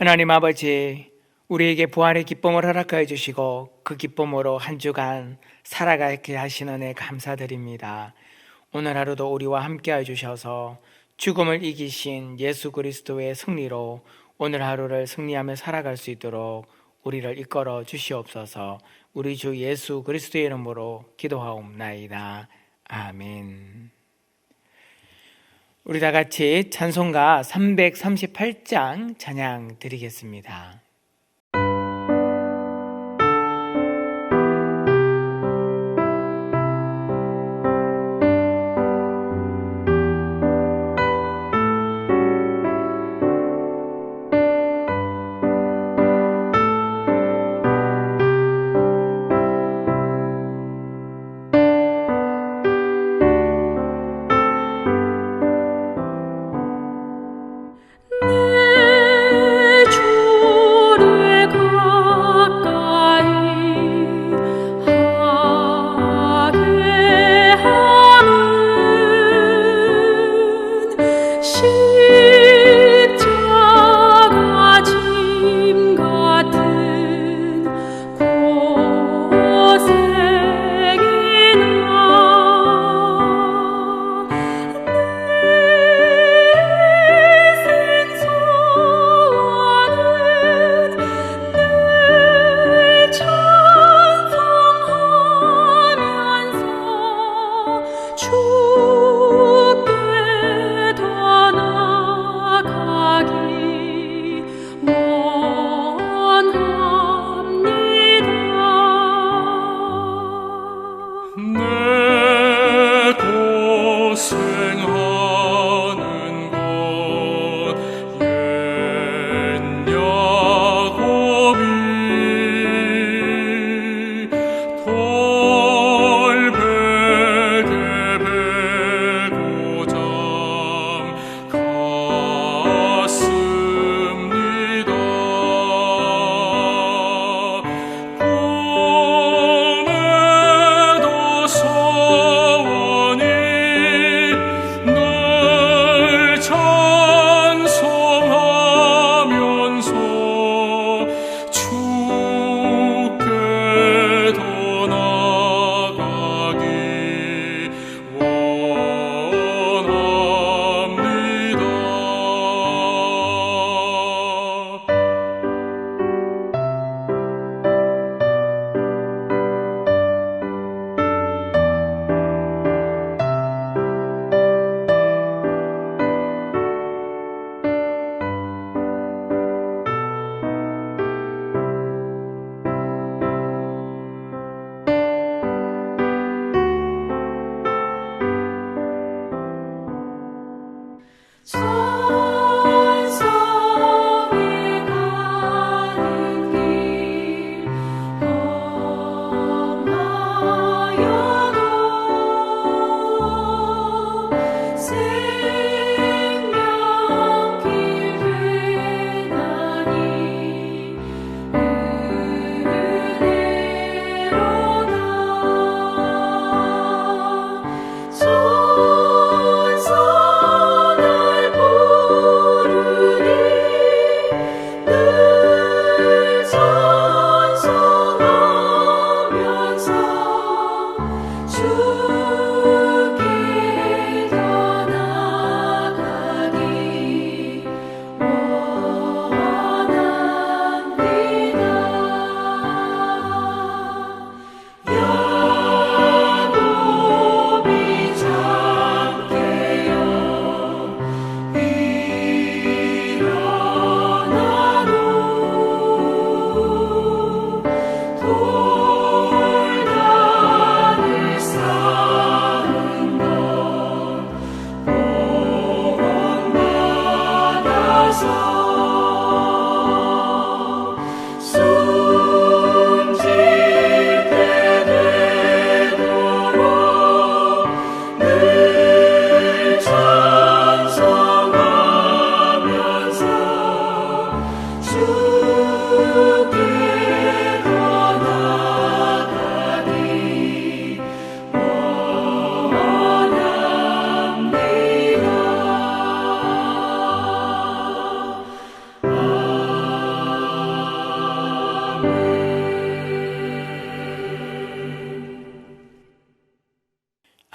하나님 아버지, 우리에게 부활의 기쁨을 허락하여 주시고 그 기쁨으로 한 주간 살아가게 하시는 은혜 감사드립니다. 오늘 하루도 우리와 함께해 주셔서 죽음을 이기신 예수 그리스도의 승리로 오늘 하루를 승리하며 살아갈 수 있도록 우리를 이끌어 주시옵소서. 우리 주 예수 그리스도의 이름으로 기도하옵나이다. 아멘. 우리 다 같이 찬송가 338장 찬양 드리겠습니다. 내 주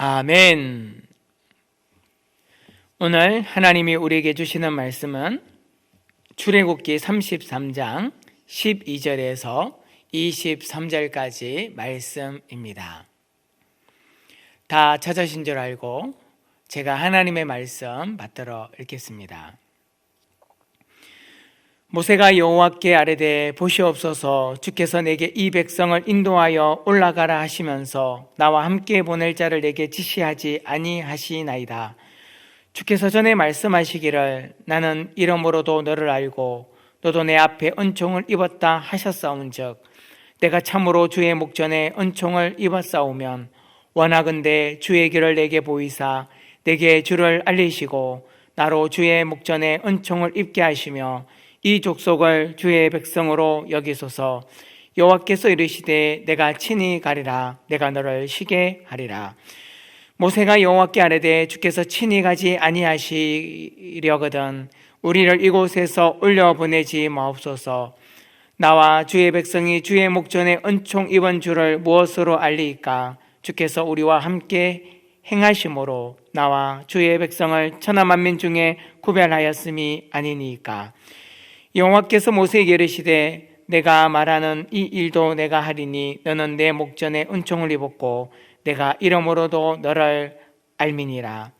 아멘. 오늘 하나님이 우리에게 주시는 말씀은 출애굽기 33장 12절에서 23절까지 말씀입니다. 다 찾으신 줄 알고 제가 하나님의 말씀 받들어 읽겠습니다. 모세가 여호와께 아뢰되 보시옵소서, 주께서 내게 이 백성을 인도하여 올라가라 하시면서 나와 함께 보낼 자를 내게 지시하지 아니하시나이다. 주께서 전에 말씀하시기를 나는 이름으로도 너를 알고 너도 내 앞에 은총을 입었다 하셨사온즉 내가 참으로 주의 목전에 은총을 입었사오면 원하건대 주의 길을 내게 보이사 내게 주를 알리시고 나로 주의 목전에 은총을 입게 하시며 이 족속을 주의 백성으로 여기소서. 여호와께서 이르시되 내가 친히 가리라. 내가 너를 쉬게 하리라. 모세가 여호와께 아뢰되 주께서 친히 가지 아니하시려거든 우리를 이곳에서 올려보내지 마옵소서. 나와 주의 백성이 주의 목전에 은총 입은 줄을 무엇으로 알리이까? 주께서 우리와 함께 행하심으로 나와 주의 백성을 천하 만민 중에 구별하였음이 아니니까. 여호와께서 모세에게 이르시되 내가 말하는 이 일도 내가 하리니 너는 내 목전에 은총을 입었고 내가 이름으로도 너를 알미니라.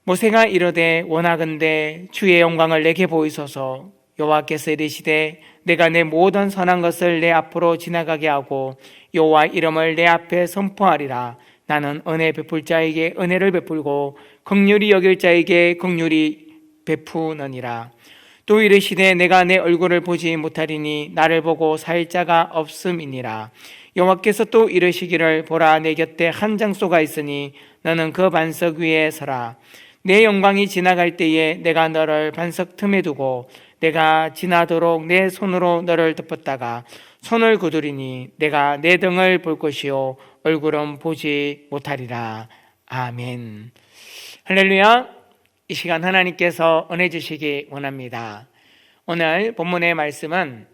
모세가 이르되 원하건대 주의 영광을 내게 보이소서. 여호와께서 이르시되 내가 내 모든 선한 것을 내 앞으로 지나가게 하고 여호와 이름을 내 앞에 선포하리라. 나는 은혜 베풀 자에게 은혜를 베풀고 긍휼히 여길 자에게 긍휼히 베푸느니라. 또 이르시되 내가 내 얼굴을 보지 못하리니 나를 보고 살 자가 없음이니라. 여호와께서 또 이르시기를 보라 내 곁에 한 장소가 있으니 너는 그 반석 위에 서라. 내 영광이 지나갈 때에 내가 너를 반석 틈에 두고 내가 지나도록 내 손으로 너를 덮었다가 손을 거두리니 내가 내 등을 볼 것이요 얼굴은 보지 못하리라. 아멘. 할렐루야. 이 시간 하나님께서 은혜 주시기 원합니다. 오늘 본문의 말씀은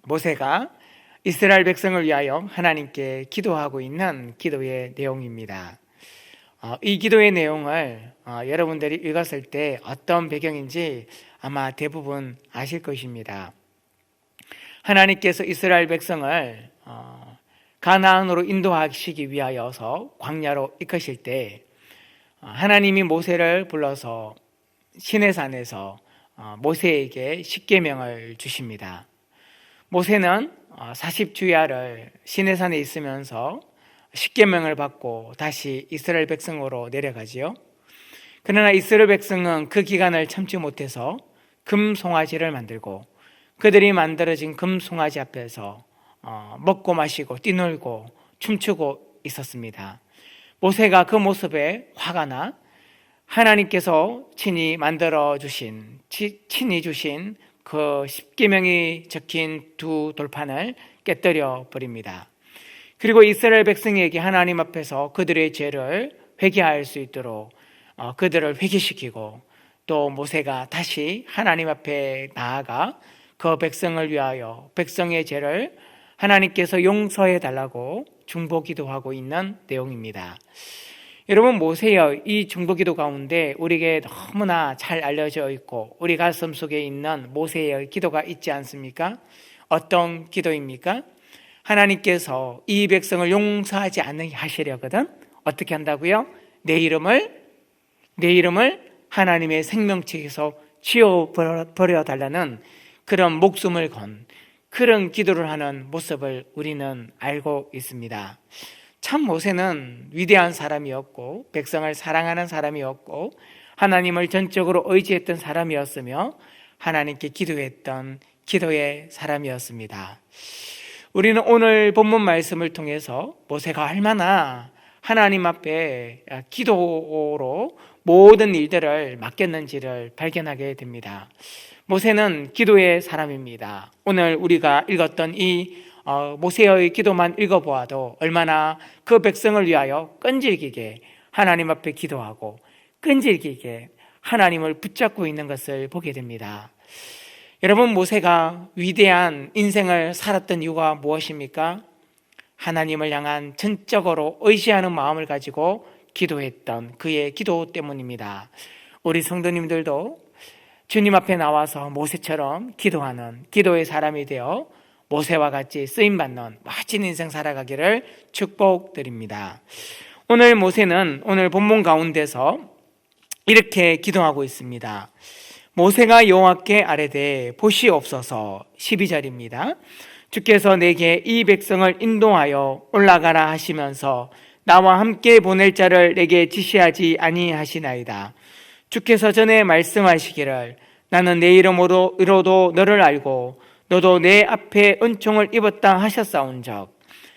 모세가 이스라엘 백성을 위하여 하나님께 기도하고 있는 기도의 내용입니다. 이 기도의 내용을 여러분들이 읽었을 때 어떤 배경인지 아마 대부분 아실 것입니다. 하나님께서 이스라엘 백성을 가나안으로 인도하시기 위하여서 광야로 이끄실 때 하나님이 모세를 불러서 시내산에서 모세에게 십계명을 주십니다. 모세는 40주야를 시내산에 있으면서 십계명을 받고 다시 이스라엘 백성으로 내려가지요. 그러나 이스라엘 백성은 그 기간을 참지 못해서 금송아지를 만들고 그들이 만들어진 금송아지 앞에서 먹고 마시고 뛰놀고 춤추고 있었습니다. 모세가 그 모습에 화가 나 하나님께서 친히 만들어 주신 친히 주신 그 십계명이 적힌 두 돌판을 깨뜨려 버립니다. 그리고 이스라엘 백성에게 하나님 앞에서 그들의 죄를 회개할 수 있도록 그들을 회개시키고 또 모세가 다시 하나님 앞에 나아가 그 백성을 위하여 백성의 죄를 하나님께서 용서해 달라고 중보기도 하고 있는 내용입니다. 여러분, 모세의 이 중보기도 가운데 우리에게 너무나 잘 알려져 있고 우리 가슴 속에 있는 모세의 기도가 있지 않습니까? 어떤 기도입니까? 하나님께서 이 백성을 용서하지 않게 하시려거든 어떻게 한다고요? 내 이름을 하나님의 생명책에서 지워버려 달라는 그런 목숨을 건 그런 기도를 하는 모습을 우리는 알고 있습니다. 참 모세는 위대한 사람이었고 백성을 사랑하는 사람이었고 하나님을 전적으로 의지했던 사람이었으며 하나님께 기도했던 기도의 사람이었습니다. 우리는 오늘 본문 말씀을 통해서 모세가 얼마나 하나님 앞에 기도로 모든 일들을 맡겼는지를 발견하게 됩니다. 모세는 기도의 사람입니다. 오늘 우리가 읽었던 이 모세의 기도만 읽어보아도 얼마나 그 백성을 위하여 끈질기게 하나님 앞에 기도하고 끈질기게 하나님을 붙잡고 있는 것을 보게 됩니다. 여러분, 모세가 위대한 인생을 살았던 이유가 무엇입니까? 하나님을 향한 전적으로 의지하는 마음을 가지고 기도했던 그의 기도 때문입니다. 우리 성도님들도 주님 앞에 나와서 모세처럼 기도하는 기도의 사람이 되어 모세와 같이 쓰임받는 멋진 인생 살아가기를 축복드립니다. 오늘 모세는 오늘 본문 가운데서 이렇게 기도하고 있습니다. 모세가 여호와께 아뢰되 보시옵소서. 12절입니다. 주께서 내게 이 백성을 인도하여 올라가라 하시면서 나와 함께 보낼 자를 내게 지시하지 아니하시나이다. 주께서 전에 말씀하시기를 나는 내 이름으로도 너를 알고 너도 내 앞에 은총을 입었다 하셨사온즉.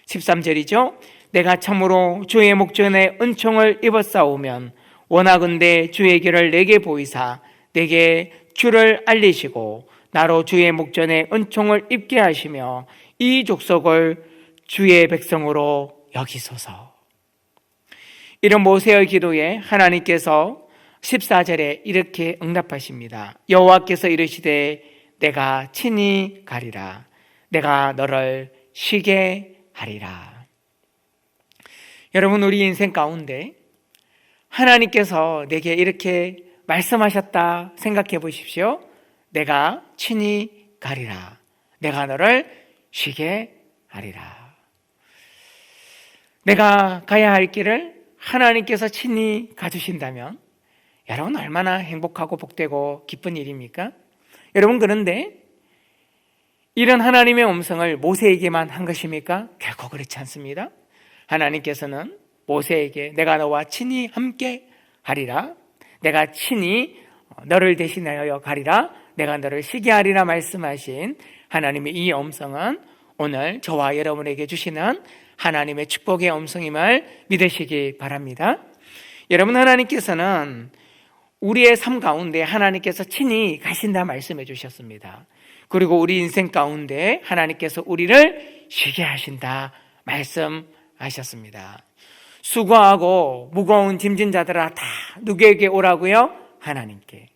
13절이죠. 내가 참으로 주의 목전에 은총을 입었사오면 원하건대 주의 길을 내게 보이사 내게 주를 알리시고 나로 주의 목전에 은총을 입게 하시며 이 족속을 주의 백성으로 여기소서. 이런 모세의 기도에 하나님께서 14절에 이렇게 응답하십니다. 여호와께서 이르시되 내가 친히 가리라. 내가 너를 쉬게 하리라. 여러분, 우리 인생 가운데 하나님께서 내게 이렇게 말씀하셨다 생각해 보십시오. 내가 친히 가리라. 내가 너를 쉬게 하리라. 내가 가야 할 길을 하나님께서 친히 가주신다면 여러분 얼마나 행복하고 복되고 기쁜 일입니까? 여러분, 그런데 이런 하나님의 음성을 모세에게만 한 것입니까? 결코 그렇지 않습니다. 하나님께서는 모세에게 내가 너와 친히 함께 하리라. 내가 친히 너를 대신하여 가리라. 내가 너를 쉬게 하리라 말씀하신 하나님의 이 음성은 오늘 저와 여러분에게 주시는 하나님의 축복의 음성임을 믿으시기 바랍니다. 여러분, 하나님께서는 우리의 삶 가운데 하나님께서 친히 가신다 말씀해 주셨습니다. 그리고 우리 인생 가운데 하나님께서 우리를 쉬게 하신다 말씀하셨습니다. 수고하고 무거운 짐진 자들아 다 누구에게 오라고요? 하나님께.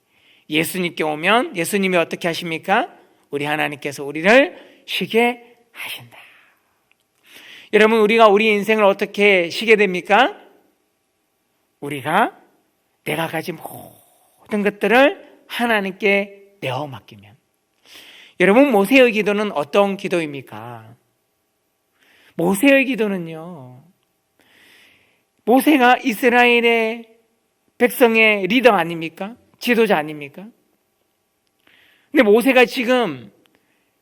예수님께 오면 예수님이 어떻게 하십니까? 우리 하나님께서 우리를 쉬게 하신다. 여러분, 우리가 우리 인생을 어떻게 쉬게 됩니까? 우리가 내가 가진 모든 것들을 하나님께 내어 맡기면. 여러분, 모세의 기도는 어떤 기도입니까? 모세의 기도는요, 모세가 이스라엘의 백성의 리더 아닙니까? 지도자 아닙니까? 근데 모세가 지금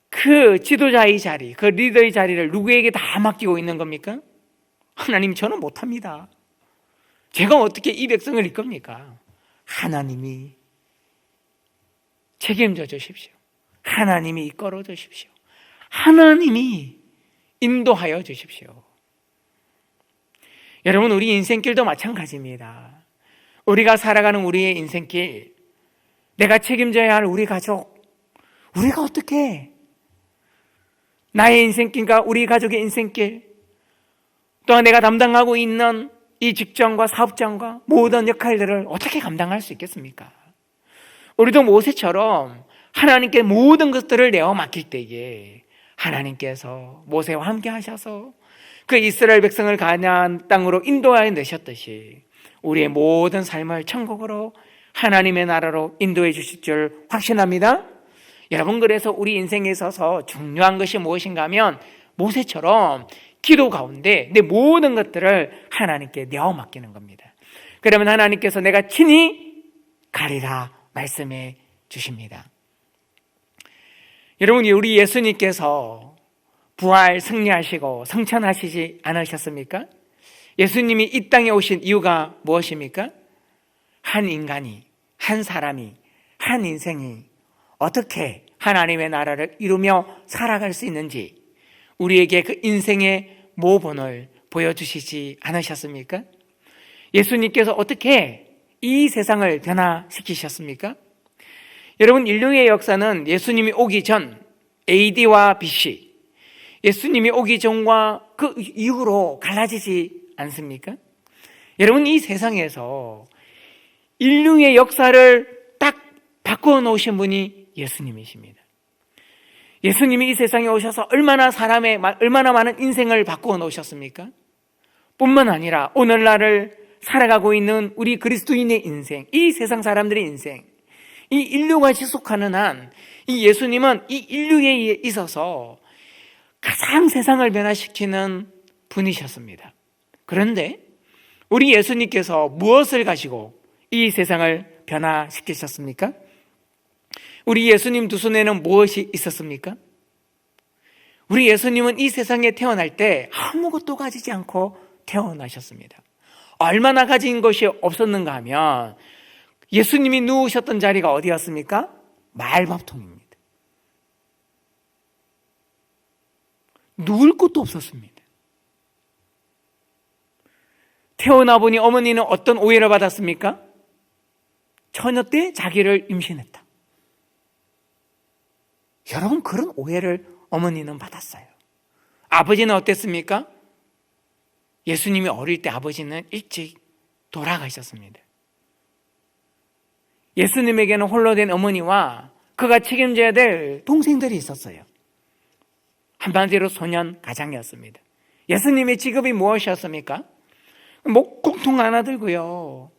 그 지도자의 자리, 그 리더의 자리를 누구에게 다 맡기고 있는 겁니까? 하나님, 저는 못합니다. 제가 어떻게 이 백성을 이끕니까? 하나님이 책임져 주십시오. 하나님이 이끌어 주십시오. 하나님이 인도하여 주십시오. 여러분, 우리 인생길도 마찬가지입니다. 우리가 살아가는 우리의 인생길, 내가 책임져야 할 우리 가족, 우리가 어떻게 나의 인생길과 우리 가족의 인생길, 또한 내가 담당하고 있는 이 직장과 사업장과 모든 역할들을 어떻게 감당할 수 있겠습니까? 우리도 모세처럼 하나님께 모든 것들을 내어 맡길 때에 하나님께서 모세와 함께 하셔서 그 이스라엘 백성을 가나안 땅으로 인도하여 내셨듯이 우리의 모든 삶을 천국으로 하나님의 나라로 인도해 주실 줄 확신합니다. 여러분, 그래서 우리 인생에 있어서 중요한 것이 무엇인가 하면 모세처럼 기도 가운데 내 모든 것들을 하나님께 내어 맡기는 겁니다. 그러면 하나님께서 내가 친히 가리라 말씀해 주십니다. 여러분, 우리 예수님께서 부활 승리하시고 성천하시지 않으셨습니까? 예수님이 이 땅에 오신 이유가 무엇입니까? 한 인간이, 한 사람이, 한 인생이 어떻게 하나님의 나라를 이루며 살아갈 수 있는지 우리에게 그 인생의 모본을 보여주시지 않으셨습니까? 예수님께서 어떻게 이 세상을 변화시키셨습니까? 여러분, 인류의 역사는 예수님이 오기 전 AD와 BC, 예수님이 오기 전과 그 이후로 갈라지지 않습니까? 여러분, 이 세상에서 인류의 역사를 딱 바꾸어 놓으신 분이 예수님이십니다. 예수님이 이 세상에 오셔서 얼마나 많은 인생을 바꾸어 놓으셨습니까? 뿐만 아니라 오늘날을 살아가고 있는 우리 그리스도인의 인생, 이 세상 사람들의 인생, 이 인류가 지속하는 한 이 예수님은 이 인류에 있어서 가장 세상을 변화시키는 분이셨습니다. 그런데 우리 예수님께서 무엇을 가지고 이 세상을 변화시키셨습니까? 우리 예수님 두 손에는 무엇이 있었습니까? 우리 예수님은 이 세상에 태어날 때 아무것도 가지지 않고 태어나셨습니다. 얼마나 가진 것이 없었는가 하면 예수님이 누우셨던 자리가 어디였습니까? 말밥통입니다. 누울 곳도 없었습니다. 태어나 보니 어머니는 어떤 오해를 받았습니까? 처녀 때 자기를 임신했다. 여러분, 그런 오해를 어머니는 받았어요. 아버지는 어땠습니까? 예수님이 어릴 때 아버지는 일찍 돌아가셨습니다. 예수님에게는 홀로 된 어머니와 그가 책임져야 될 동생들이 있었어요. 한마디로 소년 가장이었습니다. 예수님의 직업이 무엇이었습니까? 목공통 하나 들고요,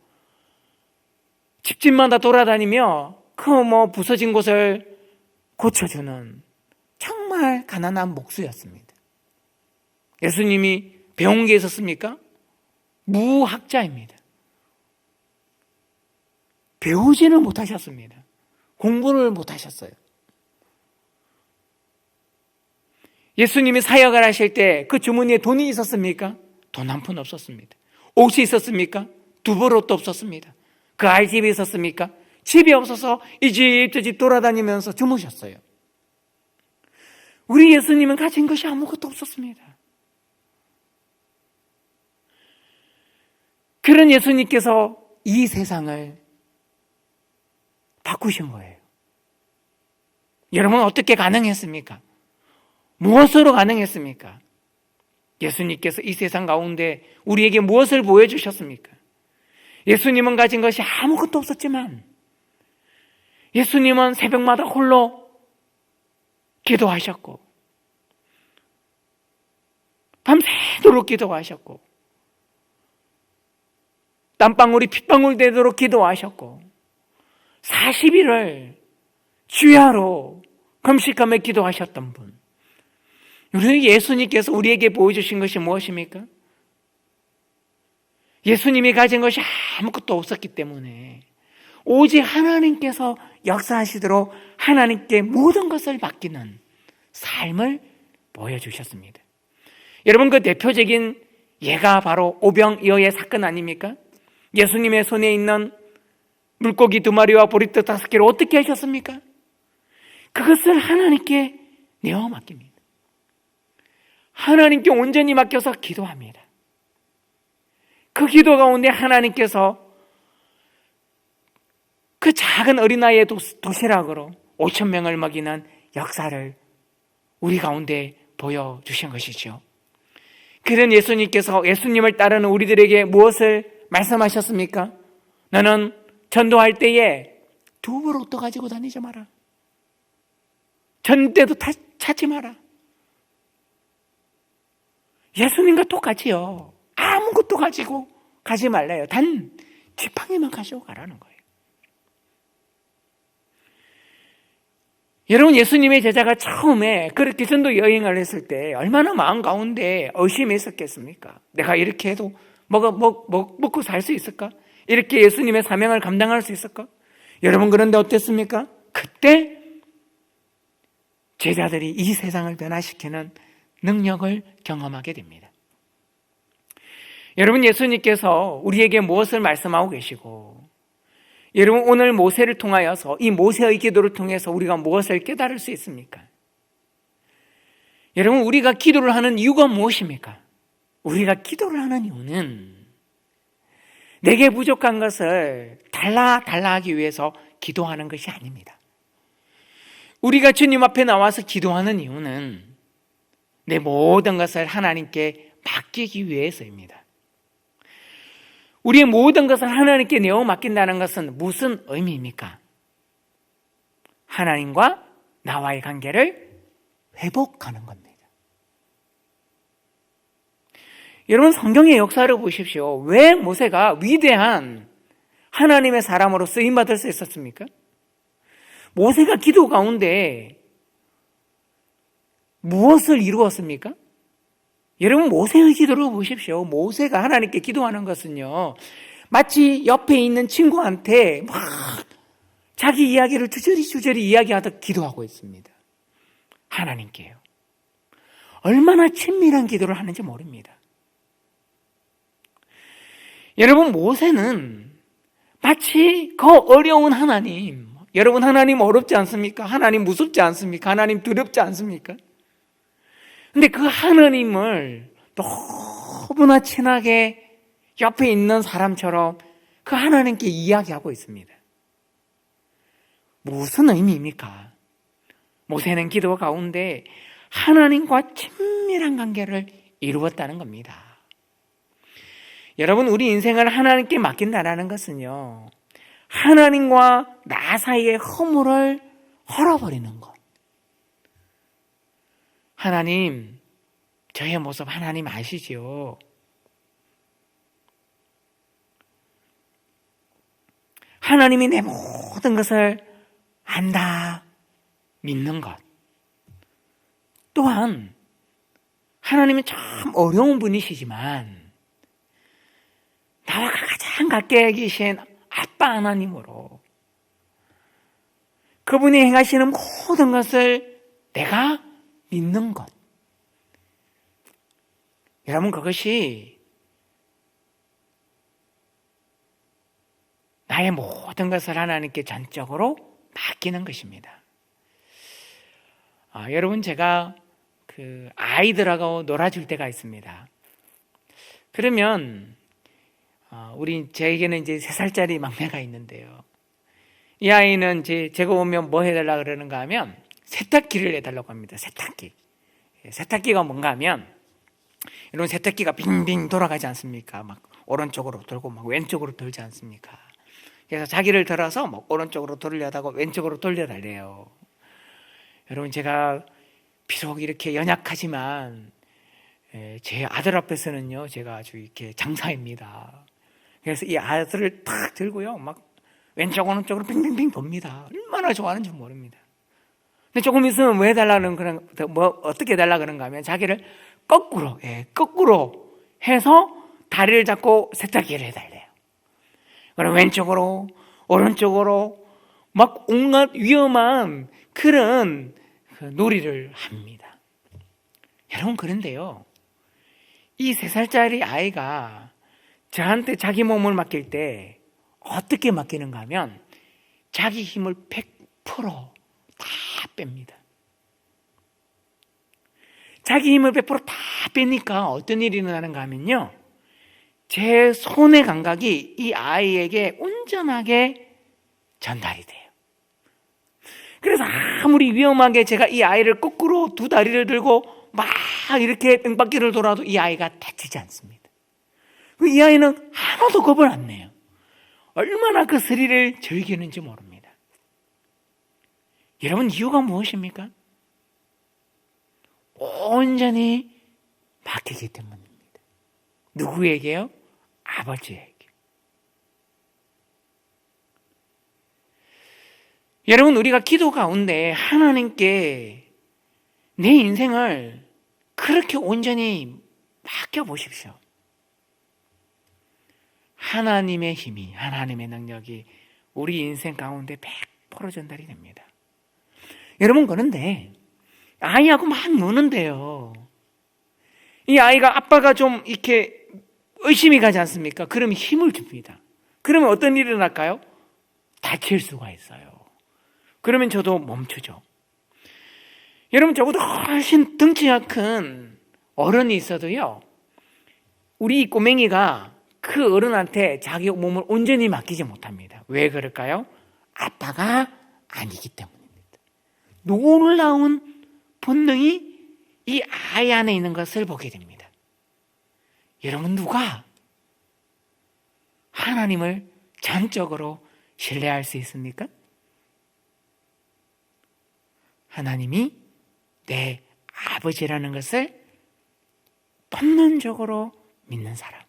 집집마다 돌아다니며 그 부서진 곳을 고쳐주는 정말 가난한 목수였습니다. 예수님이 배운 게 있었습니까? 무학자입니다. 배우지를 못하셨습니다. 공부를 못하셨어요. 예수님이 사역을 하실 때 그 주머니에 돈이 있었습니까? 돈 한 푼 없었습니다. 옷이 있었습니까? 두 벌 옷도 없었습니다. 그 아이 집이 있었습니까? 집이 없어서 이 집 저 집 돌아다니면서 주무셨어요. 우리 예수님은 가진 것이 아무것도 없었습니다. 그런 예수님께서 이 세상을 바꾸신 거예요. 여러분, 어떻게 가능했습니까? 무엇으로 가능했습니까? 예수님께서 이 세상 가운데 우리에게 무엇을 보여주셨습니까? 예수님은 가진 것이 아무것도 없었지만 예수님은 새벽마다 홀로 기도하셨고 밤새도록 기도하셨고 땀방울이 핏방울 되도록 기도하셨고 40일을 주야로 금식하며 기도하셨던 분, 우리 예수님께서 우리에게 보여주신 것이 무엇입니까? 예수님이 가진 것이 아무것도 없었기 때문에 오직 하나님께서 역사하시도록 하나님께 모든 것을 맡기는 삶을 보여주셨습니다. 여러분, 그 대표적인 예가 바로 오병이어의 사건 아닙니까? 예수님의 손에 있는 물고기 2마리와 보리떡 5개를 어떻게 하셨습니까? 그것을 하나님께 내어 맡깁니다. 하나님께 온전히 맡겨서 기도합니다. 그 기도 가운데 하나님께서 그 작은 어린아이의 도시락으로 5,000명을 먹이는 역사를 우리 가운데 보여주신 것이죠. 그런 예수님께서 예수님을 따르는 우리들에게 무엇을 말씀하셨습니까? 너는 전도할 때에 2벌 옷도 가지고 다니지 마라. 전대도 찾지 마라. 예수님과 똑같이요, 아무것도 가지고 가지 말래요. 단 지팡이만 가지고 가라는 거예요. 여러분, 예수님의 제자가 처음에 그렇게 전도 여행을 했을 때 얼마나 마음 가운데 의심이 있었겠습니까? 내가 이렇게 해도 먹고 살 수 있을까? 이렇게 예수님의 사명을 감당할 수 있을까? 여러분, 그런데 어땠습니까? 그때 제자들이 이 세상을 변화시키는 능력을 경험하게 됩니다. 여러분, 예수님께서 우리에게 무엇을 말씀하고 계시고, 여러분, 오늘 모세를 통하여서 이 모세의 기도를 통해서 우리가 무엇을 깨달을 수 있습니까? 여러분, 우리가 기도를 하는 이유가 무엇입니까? 우리가 기도를 하는 이유는 내게 부족한 것을 달라 하기 위해서 기도하는 것이 아닙니다. 우리가 주님 앞에 나와서 기도하는 이유는 내 모든 것을 하나님께 맡기기 위해서입니다. 우리의 모든 것을 하나님께 내어 맡긴다는 것은 무슨 의미입니까? 하나님과 나와의 관계를 회복하는 겁니다. 여러분, 성경의 역사를 보십시오. 왜 모세가 위대한 하나님의 사람으로 쓰임받을 수 있었습니까? 모세가 기도 가운데 무엇을 이루었습니까? 여러분, 모세의 기도를 보십시오. 모세가 하나님께 기도하는 것은요, 마치 옆에 있는 친구한테 막 자기 이야기를 주저리 이야기하듯 기도하고 있습니다. 하나님께요. 얼마나 친밀한 기도를 하는지 모릅니다. 여러분, 모세는 마치 그 어려운 하나님, 여러분, 하나님 어렵지 않습니까? 하나님 무섭지 않습니까? 하나님 두렵지 않습니까? 근데 그 하나님을 너무나 친하게 옆에 있는 사람처럼 그 하나님께 이야기하고 있습니다. 무슨 의미입니까? 모세는 기도 가운데 하나님과 친밀한 관계를 이루었다는 겁니다. 여러분, 우리 인생을 하나님께 맡긴다는 것은요, 하나님과 나 사이의 허물을 헐어버리는 것. 하나님, 저의 모습 하나님 아시지요? 하나님이 내 모든 것을 안다, 믿는 것. 또한 하나님은 참 어려운 분이시지만 나와 가장 가까이 계신 아빠 하나님으로 그분이 행하시는 모든 것을 내가 믿는 것. 여러분, 그것이 나의 모든 것을 하나님께 전적으로 맡기는 것입니다. 여러분, 제가 아이들하고 놀아줄 때가 있습니다. 그러면 저에게는 이제 3살짜리 막내가 있는데요. 이 아이는 제가 오면 뭐 해달라 그러는가 하면 세탁기를 해달라고 합니다. 세탁기. 세탁기가 뭔가 하면 이런 세탁기가 빙빙 돌아가지 않습니까? 막 오른쪽으로 돌고 막 왼쪽으로 돌지 않습니까? 그래서 자기를 들어서 막 오른쪽으로 돌려다가 왼쪽으로 돌려달래요. 여러분, 제가 비록 이렇게 연약하지만 제 아들 앞에서는요, 제가 아주 이렇게 장사입니다. 그래서 이 아들을 탁 들고요, 막 왼쪽 오른쪽으로 빙빙빙 돕니다. 얼마나 좋아하는지 모릅니다. 근데 조금 있으면 뭐 해달라는 어떻게 해달라 그런가 하면 자기를 거꾸로 해서 다리를 잡고 세탁기를 해달래요. 그럼 왼쪽으로 오른쪽으로 막 온갖 위험한 그런 놀이를 합니다. 여러분, 그런데요, 이 3살짜리 아이가 저한테 자기 몸을 맡길 때 어떻게 맡기는가 하면 자기 힘을 100% 다 뺍니다. 자기 힘을 100% 다 빼니까 어떤 일이 일어나는가 하면요, 제 손의 감각이 이 아이에게 온전하게 전달이 돼요. 그래서 아무리 위험하게 제가 이 아이를 거꾸로 두 다리를 들고 막 이렇게 뺑바퀴를 돌아도 이 아이가 다치지 않습니다. 이 아이는 하나도 겁을 안 내요. 얼마나 그 스릴을 즐기는지 모릅니다. 여러분, 이유가 무엇입니까? 온전히 맡기기 때문입니다. 누구에게요? 아버지에게. 여러분, 우리가 기도 가운데 하나님께 내 인생을 그렇게 온전히 맡겨보십시오. 하나님의 힘이, 하나님의 능력이 우리 인생 가운데 100% 전달이 됩니다. 여러분, 그런데 아이하고 막 노는데요, 이 아이가 아빠가 좀 이렇게 의심이 가지 않습니까? 그러면 힘을 줍니다. 그러면 어떤 일이 일어날까요? 다칠 수가 있어요. 그러면 저도 멈추죠. 여러분, 저보다 훨씬 덩치가 큰 어른이 있어도요, 우리 꼬맹이가 그 어른한테 자기 몸을 온전히 맡기지 못합니다. 왜 그럴까요? 아빠가 아니기 때문입니다. 놀라운 본능이 이 아이 안에 있는 것을 보게 됩니다. 여러분, 누가 하나님을 전적으로 신뢰할 수 있습니까? 하나님이 내 아버지라는 것을 본능적으로 믿는 사람.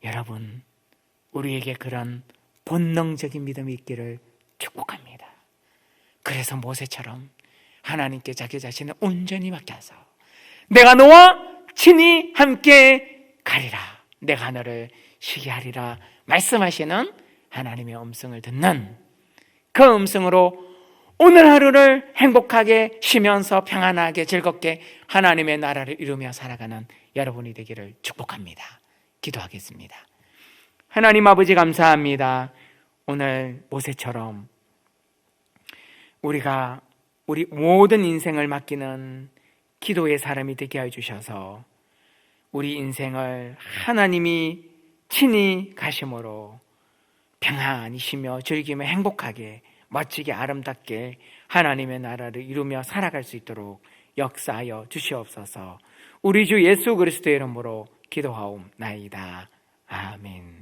여러분, 우리에게 그런 본능적인 믿음이 있기를 축복합니다. 그래서 모세처럼 하나님께 자기 자신을 온전히 맡겨서 내가 너와 친히 함께 가리라, 내가 하늘을 쉬게 하리라 말씀하시는 하나님의 음성을 듣는 그 음성으로 오늘 하루를 행복하게 쉬면서 평안하게 즐겁게 하나님의 나라를 이루며 살아가는 여러분이 되기를 축복합니다. 기도하겠습니다. 하나님 아버지, 감사합니다. 오늘 모세처럼 우리가 우리 모든 인생을 맡기는 기도의 사람이 되게 해주셔서 우리 인생을 하나님이 친히 가심으로 평안히 쉬며 즐기며 행복하게 멋지게 아름답게 하나님의 나라를 이루며 살아갈 수 있도록 역사하여 주시옵소서. 우리 주 예수 그리스도의 이름으로 기도하옵나이다. 아멘.